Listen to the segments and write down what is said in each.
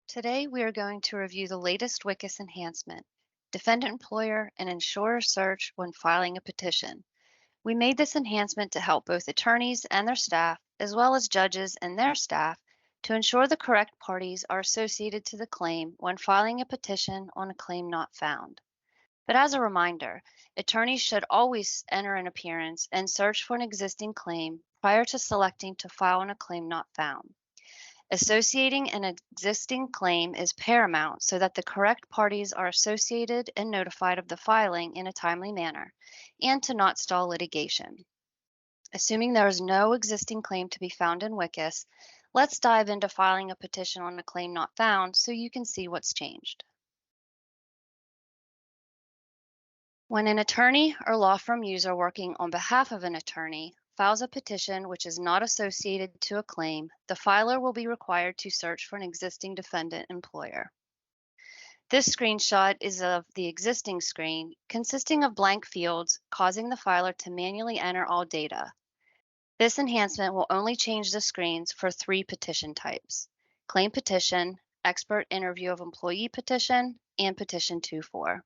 Today, we are going to review the latest WCIS enhancement, Defendant Employer and Insurer Search when filing a petition. We made this enhancement to help both attorneys and their staff, as well as judges and their staff, to ensure the correct parties are associated to the claim when filing a petition on a claim not found. But as a reminder, attorneys should always enter an appearance and search for an existing claim prior to selecting to file on a claim not found. Associating an existing claim is paramount so that the correct parties are associated and notified of the filing in a timely manner, and to not stall litigation. Assuming there is no existing claim to be found in WCIS, let's dive into filing a petition on a claim not found so you can see what's changed. When an attorney or law firm user working on behalf of an attorney files a petition which is not associated to a claim, the filer will be required to search for an existing defendant employer. This screenshot is of the existing screen, consisting of blank fields, causing the filer to manually enter all data. This enhancement will only change the screens for 3 petition types: claim petition, expert interview of employee petition, and petition 2.4.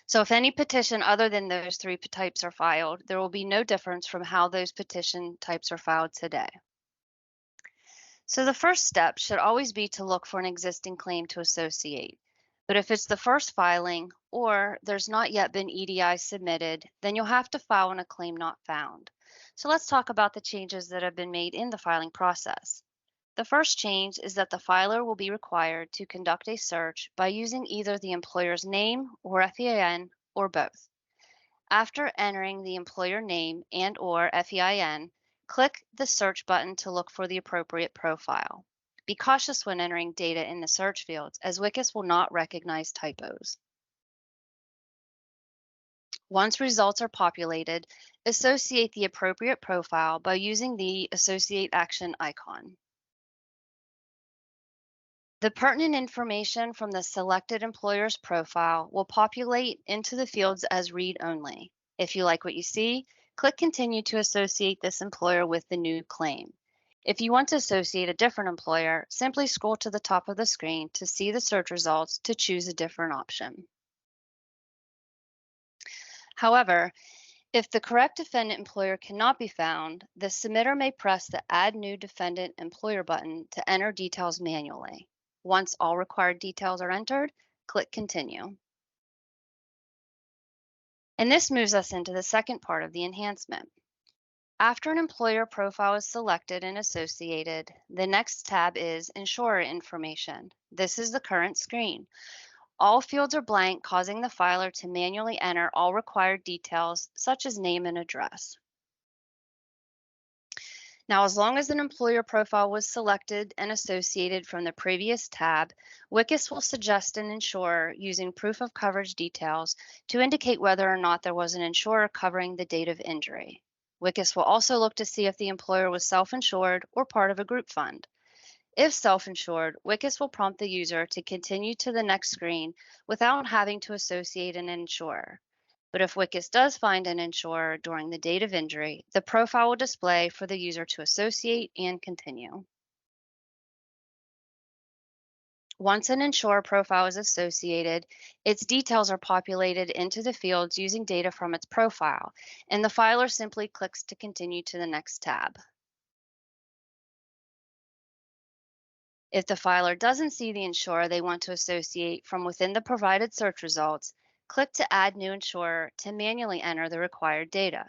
So if any petition other than those 3 types are filed, there will be no difference from how those petition types are filed today. So the first step should always be to look for an existing claim to associate. But if it's the first filing or there's not yet been EDI submitted, then you'll have to file on a claim not found. So let's talk about the changes that have been made in the filing process. The first change is that the filer will be required to conduct a search by using either the employer's name or FEIN or both. After entering the employer name and or FEIN, click the search button to look for the appropriate profile. Be cautious when entering data in the search fields, as WCIS will not recognize typos. Once results are populated, associate the appropriate profile by using the Associate Action icon. The pertinent information from the selected employer's profile will populate into the fields as read only. If you like what you see, click Continue to associate this employer with the new claim. If you want to associate a different employer, simply scroll to the top of the screen to see the search results to choose a different option. However, if the correct defendant employer cannot be found, the submitter may press the Add New Defendant Employer button to enter details manually. Once all required details are entered, click Continue. And this moves us into the second part of the enhancement. After an employer profile is selected and associated, the next tab is Insurer Information. This is the current screen. All fields are blank, causing the filer to manually enter all required details, such as name and address. Now, as long as an employer profile was selected and associated from the previous tab, WCIS will suggest an insurer using proof of coverage details to indicate whether or not there was an insurer covering the date of injury. WCIS will also look to see if the employer was self-insured or part of a group fund. If self-insured, WCIS will prompt the user to continue to the next screen without having to associate an insurer. But if WCIS does find an insurer during the date of injury, the profile will display for the user to associate and continue. Once an insurer profile is associated, its details are populated into the fields using data from its profile, and the filer simply clicks to continue to the next tab. If the filer doesn't see the insurer they want to associate from within the provided search results, click to Add New Insurer to manually enter the required data.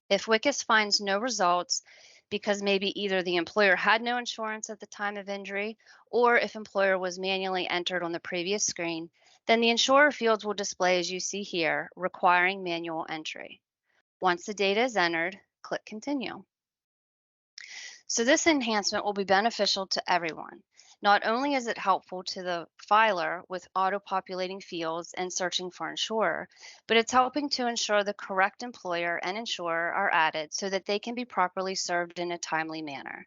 If WCIS finds no results, because maybe either the employer had no insurance at the time of injury, or if employer was manually entered on the previous screen, then the insurer fields will display as you see here, requiring manual entry. Once the data is entered, click Continue. So this enhancement will be beneficial to everyone. Not only is it helpful to the filer with auto-populating fields and searching for insurer, but it's helping to ensure the correct employer and insurer are added so that they can be properly served in a timely manner.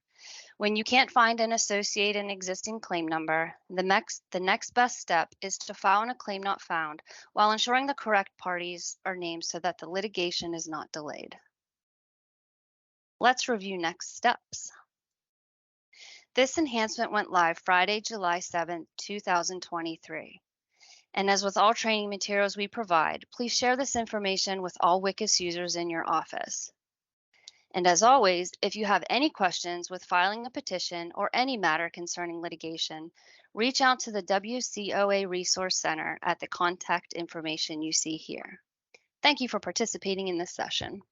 When you can't find and associate an existing claim number, the next best step is to file on a claim not found while ensuring the correct parties are named so that the litigation is not delayed. Let's review next steps. This enhancement went live Friday, July 7, 2023. And as with all training materials we provide, please share this information with all WCIS users in your office. And as always, if you have any questions with filing a petition or any matter concerning litigation, reach out to the WCOA Resource Center at the contact information you see here. Thank you for participating in this session.